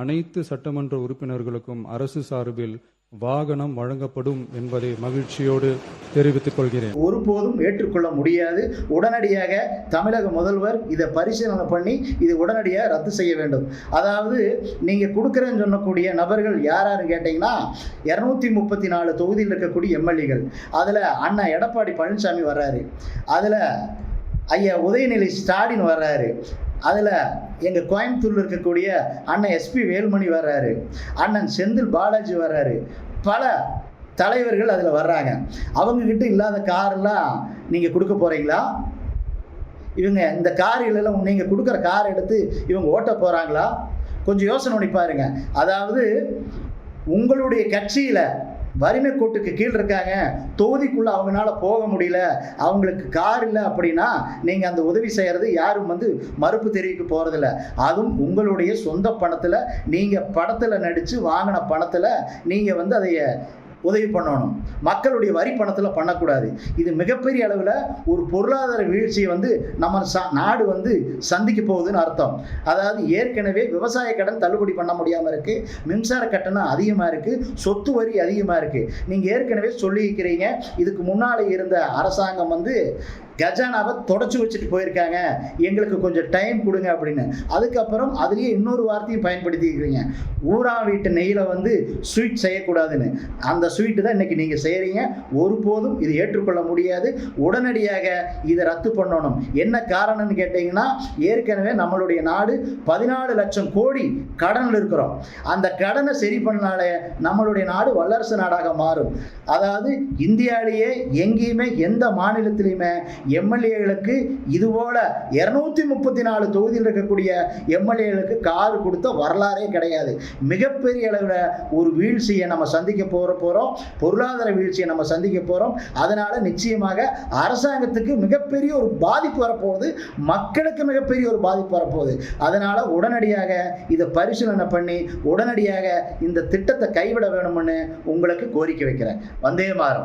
அனைத்து சட்டமன்ற உறுப்பினர்களுக்கும் அரசு சார்பில் வாகனம் வழங்கப்படும் என்பதை மகிழ்ச்சியோடு தெரிவித்துக் கொள்கிறேன். ஒருபோதும் ஏற்றுக்கொள்ள முடியாது. உடனடியாக தமிழக முதல்வர் இதை பரிசீலனை பண்ணி இது உடனடியாக ரத்து செய்ய வேண்டும். அதாவது நீங்கள் கொடுக்குறேன்னு சொல்லக்கூடிய நபர்கள் யாராரு கேட்டிங்கன்னா 234 தொகுதியில் இருக்கக்கூடிய எம்எல்ஏகள். அதில் அண்ணன் எடப்பாடி பழனிசாமி வர்றாரு, அதில் ஐயா உதயநிலை ஸ்டாலின் வர்றாரு, அதில் எங்கள் கோயம்புத்தூரில் இருக்கக்கூடிய அண்ணன் எஸ்பி வேலுமணி வர்றாரு, அண்ணன் செந்தில் பாலாஜி வர்றாரு, பல தலைவர்கள் அதில் வர்றாங்க. அவங்கக்கிட்ட இல்லாத காரெல்லாம் நீங்கள் கொடுக்க போகிறீங்களா? இவங்க இந்த கார்களெல்லாம் நீங்கள் கொடுக்குற கார் எடுத்து இவங்க ஓட்ட போகிறாங்களா? கொஞ்சம் யோசனை பண்ணி பாருங்க. அதாவது உங்களுடைய கட்சியில் வறுமை கோட்டுக்கு கீழ் இருக்காங்க, தொகுதிக்குள்ளே அவங்களால போக முடியல, அவங்களுக்கு கார் இல்லை அப்படின்னா நீங்கள் அந்த உதவி செய்கிறது யாரும் மறுப்பு தெரிவிக்க போகிறதில்ல. அதுவும் உங்களுடைய சொந்த பணத்தில் நீங்கள் படத்தில் நடித்து வாங்கின பணத்தில் நீங்கள் அதை உதவி பண்ணணும். மக்களுடைய வரி பணத்தில் பண்ணக்கூடாது. இது மிகப்பெரிய அளவில் ஒரு பொருளாதார வீழ்ச்சியை நம்ம நாடு சந்திக்க போகுதுன்னு அர்த்தம். அதாவது ஏற்கனவே விவசாய கடன் தள்ளுபடி பண்ண முடியாமல் இருக்குது, மின்சார கட்டணம் அதிகமாக இருக்குது, சொத்து வரி அதிகமாக இருக்குது. நீங்கள் ஏற்கனவே சொல்லியிருக்கிறீங்க, இதுக்கு முன்னால் இருந்த அரசாங்கம் கஜானாவை தொடச்சி வச்சுட்டு போயிருக்காங்க, எங்களுக்கு கொஞ்சம் டைம் கொடுங்க அப்படின்னு. அதுக்கப்புறம் அதுலேயே இன்னொரு வார்த்தையும் பயன்படுத்திக்கிறீங்க, ஊரா வீட்டு நெய்யில் ஸ்வீட் செய்யக்கூடாதுன்னு. அந்த ஸ்வீட்டு தான் இன்றைக்கி நீங்கள் செய்கிறீங்க. ஒருபோதும் இது ஏற்றுக்கொள்ள முடியாது. உடனடியாக இதை ரத்து பண்ணணும். என்ன காரணம்னு கேட்டிங்கன்னா, ஏற்கனவே நம்மளுடைய நாடு 14 லட்சம் கோடி கடனில் இருக்கிறோம். அந்த கடனை சரி பண்ணாலே நம்மளுடைய நாடு வல்லரசு நாடாக மாறும். அதாவது இந்தியாவிலேயே எங்கேயுமே எந்த மாநிலத்திலையுமே எம்எல்ஏகளுக்கு இதுபோல 234 தொகுதியில் இருக்கக்கூடிய எம்எல்ஏகளுக்கு கார் கொடுத்த வரலாறே கிடையாது. மிகப்பெரிய அளவில் ஒரு வீழ்ச்சியை நம்ம சந்திக்க போகிறோம், பொருளாதார வீழ்ச்சியை நம்ம சந்திக்க போகிறோம். அதனால் நிச்சயமாக அரசாங்கத்துக்கு மிகப்பெரிய ஒரு பாதிப்பு வரப்போகுது, மக்களுக்கு மிகப்பெரிய ஒரு பாதிப்பு வரப்போகுது. அதனால் உடனடியாக இதை பரிசீலனை பண்ணி உடனடியாக இந்த திட்டத்தை கைவிட வேணும்னு உங்களுக்கு கோரிக்கை வைக்கிறேன். வந்தே மாறும்.